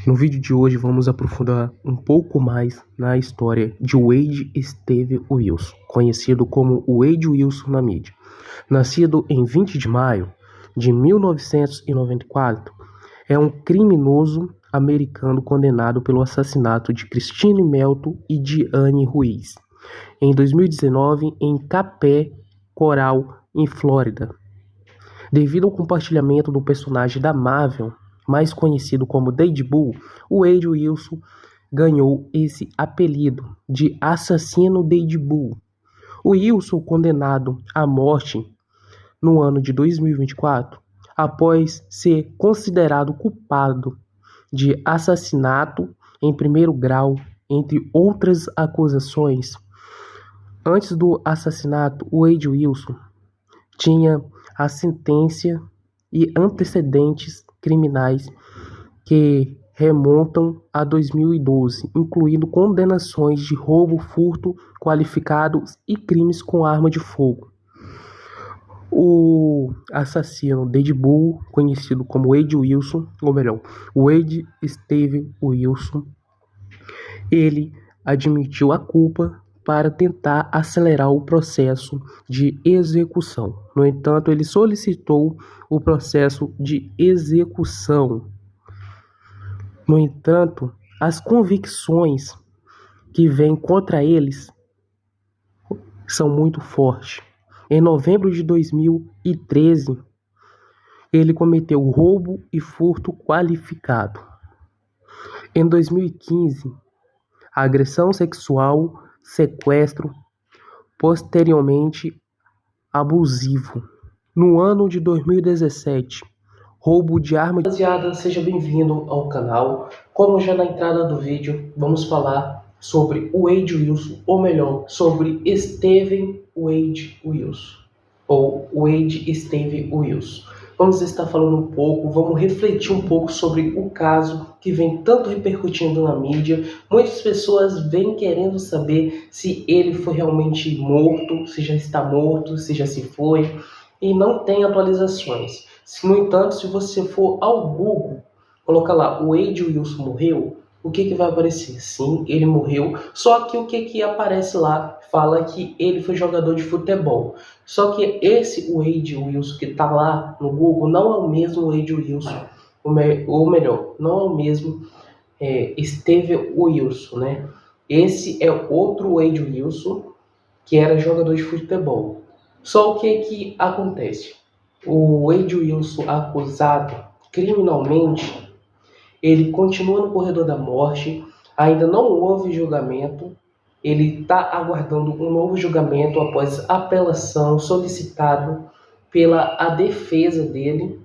No vídeo de hoje vamos aprofundar um pouco mais na história de Wade Steve Wilson, conhecido como Wade Wilson na mídia. Nascido em 20 de maio de 1994, é um criminoso americano condenado pelo assassinato de Christine Melton e de Annie Ruiz, em 2019 em Cape Coral, em Flórida. Devido ao compartilhamento do personagem da Marvel, mais conhecido como Deadpool, o Wade Wilson ganhou esse apelido de Assassino Deadpool. O Wilson, condenado à morte no ano de 2024, após ser considerado culpado de assassinato em primeiro grau, entre outras acusações. Antes do assassinato, o Wade Wilson tinha a sentença e antecedentes criminais que remontam a 2012, incluindo condenações de roubo, furto qualificado e crimes com arma de fogo. O assassino Deadpool, conhecido como Wade Wilson, ou melhor, Wade Steve Wilson, ele admitiu a culpa para tentar acelerar o processo de execução. No entanto, ele solicitou o processo de execução. No entanto, as convicções que vêm contra eles são muito fortes. Em novembro de 2013, ele cometeu roubo e furto qualificado. Em 2015, agressão sexual, sequestro, posteriormente abusivo. No ano de 2017, roubo de arma. Rapaziada, seja bem-vindo ao canal. Como já na entrada do vídeo, vamos falar sobre o Wade Wilson, ou melhor, sobre Steven Wade Wilson, ou Wade Steve Wilson. Vamos estar falando um pouco, vamos refletir um pouco sobre o caso que vem tanto repercutindo na mídia. Muitas pessoas vêm querendo saber se ele foi realmente morto, se já está morto, se já se foi, e não tem atualizações. No entanto, se você for ao Google, colocar lá, o Wade Wilson morreu, o que vai aparecer? Sim, ele morreu, só que o que aparece lá fala que ele foi jogador de futebol. Só que esse Wade Wilson que está lá no Google não é o mesmo Wade Wilson, ou melhor, não é o mesmo Steve Wilson, né? Esse é outro Wade Wilson que era jogador de futebol. Só o que acontece? O Wade Wilson, acusado criminalmente, ele continua no corredor da morte, ainda não houve julgamento, ele está aguardando um novo julgamento após apelação solicitado pela a defesa dele,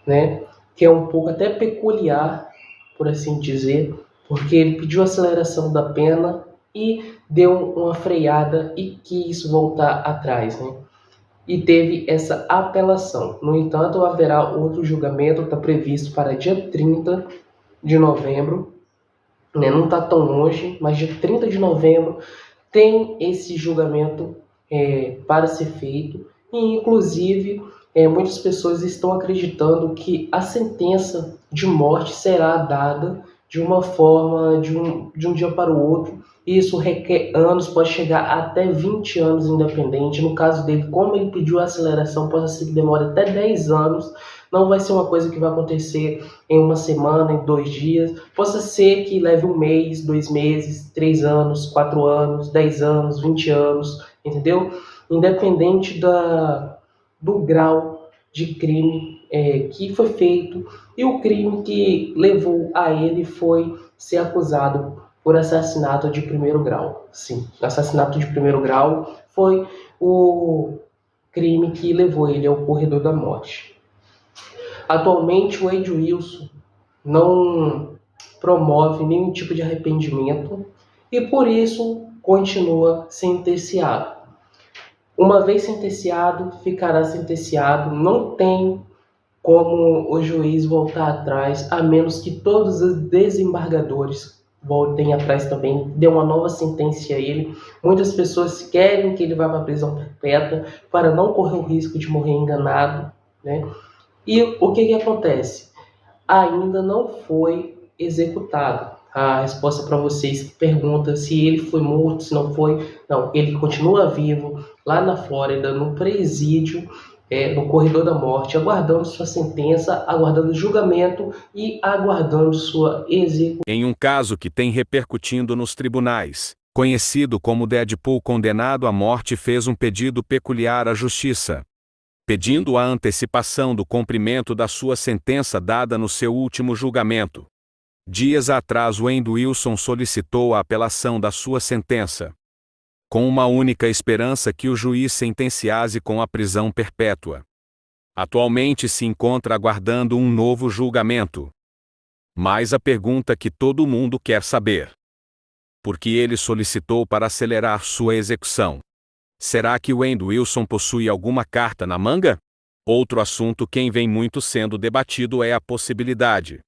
né? Que é um pouco até peculiar, por assim dizer, porque ele pediu aceleração da pena e deu uma freada e quis voltar atrás, né? E teve essa apelação. No entanto, haverá outro julgamento, está previsto para dia 30 de novembro, né? Não está tão longe, mas dia 30 de novembro tem esse julgamento para ser feito, e inclusive muitas pessoas estão acreditando que a sentença de morte será dada de uma forma, de um dia para o outro. Isso requer anos, pode chegar até 20 anos independente. No caso dele, como ele pediu a aceleração, pode ser que demore até 10 anos. Não vai ser uma coisa que vai acontecer em uma semana, em 2 dias. Possa ser que leve 1 mês, 2 meses, 3 anos, 4 anos, 10 anos, 20 anos, entendeu? Independente do grau de crime que foi feito, e o crime que levou a ele foi ser acusado por assassinato de primeiro grau. Sim, assassinato de primeiro grau foi o crime que levou ele ao corredor da morte. Atualmente, o Wade Wilson não promove nenhum tipo de arrependimento e por isso continua sentenciado. Uma vez sentenciado, ficará sentenciado, não tem como o juiz voltar atrás, a menos que todos os desembargadores voltem atrás também, dê uma nova sentença a ele. Muitas pessoas querem que ele vá para a prisão perpétua para não correr o risco de morrer enganado, né? E o que acontece? Ainda não foi executado. A resposta para vocês que perguntam se ele foi morto, se não foi. Não, ele continua vivo lá na Flórida, no presídio, no corredor da morte, aguardando sua sentença, aguardando julgamento e aguardando sua execução. Em um caso que tem repercutindo nos tribunais, conhecido como Deadpool, condenado à morte, fez um pedido peculiar à justiça, pedindo a antecipação do cumprimento da sua sentença dada no seu último julgamento. Dias atrás, Wayne Wilson solicitou a apelação da sua sentença, com uma única esperança que o juiz sentenciasse com a prisão perpétua. Atualmente se encontra aguardando um novo julgamento. Mas a pergunta que todo mundo quer saber: por que ele solicitou para acelerar sua execução? Será que Wayne Wilson possui alguma carta na manga? Outro assunto que vem muito sendo debatido é a possibilidade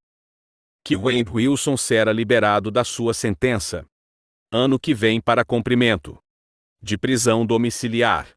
que Wayne Wilson será liberado da sua sentença ano que vem para cumprimento de prisão domiciliar.